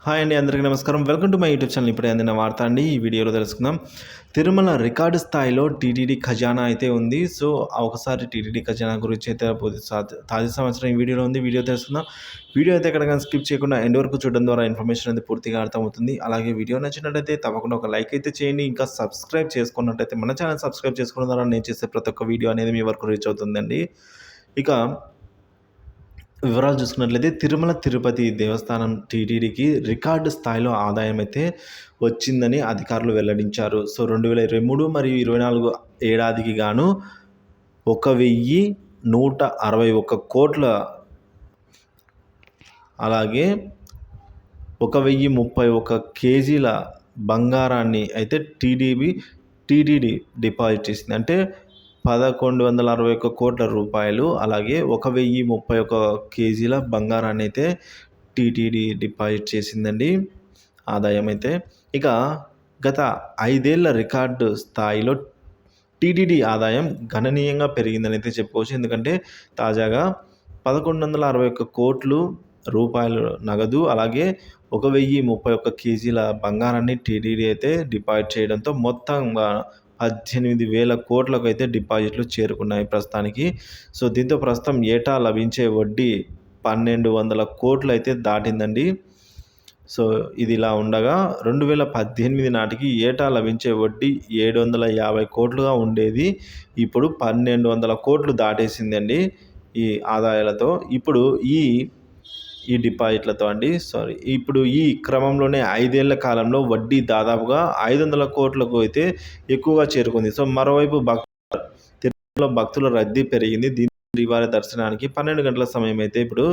Hi అండి, అందరికీ నమస్కారం. Welcome to my YouTube channel. ఇప్పుడే అందిన వార్త అండి. ఈ వీడియోలో తెలుసుకుందాం. తిరుమల రికార్డు స్థాయిలో టీటీడీ ఖజానా అయితే ఉంది. సో, ఒకసారి టీటీడీ ఖజానా గురించి అయితే తాజా సంవత్సరం ఈ వీడియోలో ఉంది. వీడియో తెలుసుకుందాం. వీడియో అయితే ఎక్కడ కానీ స్కిప్ చేయకుండా ఎండ్ వరకు చూడడం ద్వారా ఇన్ఫర్మేషన్ అనేది పూర్తిగా అర్థమవుతుంది. అలాగే వీడియో నచ్చినట్లయితే తప్పకుండా ఒక లైక్ అయితే చేయండి. ఇంకా సబ్స్క్రైబ్ చేసుకున్నట్టయితే మన ఛానల్ సబ్స్క్రైబ్ చేసుకోవడం ద్వారా నేను చేసే ప్రతి ఒక్క వీడియో అనేది మీ వరకు రీచ్ అవుతుందండి. ఇక వివరాలు చూసుకున్నట్లయితే తిరుమల తిరుపతి దేవస్థానం టీటీడీకి రికార్డు స్థాయిలో ఆదాయం అయితే వచ్చిందని అధికారులు వెల్లడించారు. సో 2023 మరియు 24 ఏడాదికి గాను 1,161 కోట్ల, అలాగే 1,031 కేజీల బంగారాన్ని అయితే టీటీడీ డిపాజిట్ చేసింది. అంటే 1,161 కోట్ల రూపాయలు, అలాగే 1,031 కేజీల బంగారాన్ని అయితే టీటీడీ డిపాజిట్ చేసిందండి ఆదాయం అయితే. ఇక గత 5 ఏళ్ల రికార్డు స్థాయిలో టీటీడీ ఆదాయం గణనీయంగా పెరిగిందని అయితే చెప్పుకోవచ్చు. ఎందుకంటే తాజాగా 1,161 కోట్లు రూపాయలు నగదు, అలాగే 1,031 కేజీల బంగారాన్ని టీటీడీ అయితే డిపాజిట్ చేయడంతో మొత్తంగా 18,000 కోట్లకు అయితే డిపాజిట్లు చేరుకున్నాయి ప్రస్తుతానికి. సో దీంతో ప్రస్తుతం ఏటా లభించే వడ్డీ 1,200 కోట్లు అయితే దాటిందండి. సో ఇది ఇలా ఉండగా 2018 నాటికి ఏటా లభించే వడ్డీ 750 కోట్లుగా ఉండేది. ఇప్పుడు 1,200 కోట్లు దాటేసిందండి ఈ ఆదాయాలతో. ఇప్పుడు ఈ డిపాజిట్లతో అండి. ఇప్పుడు ఈ క్రమంలోనే 5 ఏళ్ల కాలంలో వడ్డీ దాదాపుగా 500 కోట్లకు అయితే ఎక్కువగా చేరుకుంది. సో మరోవైపు తిరుమలలో భక్తుల రద్దీ పెరిగింది. దీంతో శ్రీవారి దర్శనానికి 12 గంటల సమయం అయితే ఇప్పుడు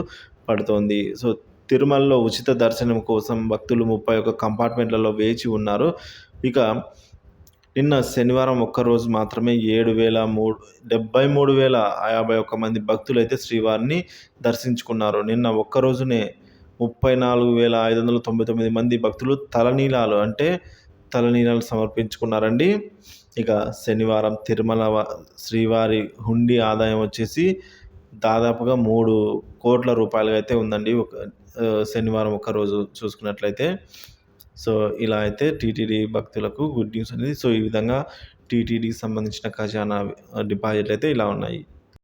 పడుతోంది. సో తిరుమలలో ఉచిత దర్శనం కోసం భక్తులు 31 కంపార్ట్మెంట్లలో వేచి ఉన్నారు. ఇక నిన్న శనివారం ఒక్కరోజు మాత్రమే 73,051 మంది భక్తులైతే శ్రీవారిని దర్శించుకున్నారు. నిన్న ఒక్కరోజునే 34,599 మంది భక్తులు తలనీలాలు సమర్పించుకున్నారండి. ఇక శనివారం తిరుమల శ్రీవారి హుండీ ఆదాయం వచ్చేసి దాదాపుగా 3 కోట్ల రూపాయలుగా అయితే ఉందండి శనివారం ఒక్కరోజు చూసుకున్నట్లయితే. సో ఇలా అయితే టీటీడీ భక్తులకు గుడ్ న్యూస్ అనేది. సో ఈ విధంగా టీటీడీకి సంబంధించిన ఖజానా డిపాజిట్లు అయితే ఇలా ఉన్నాయి.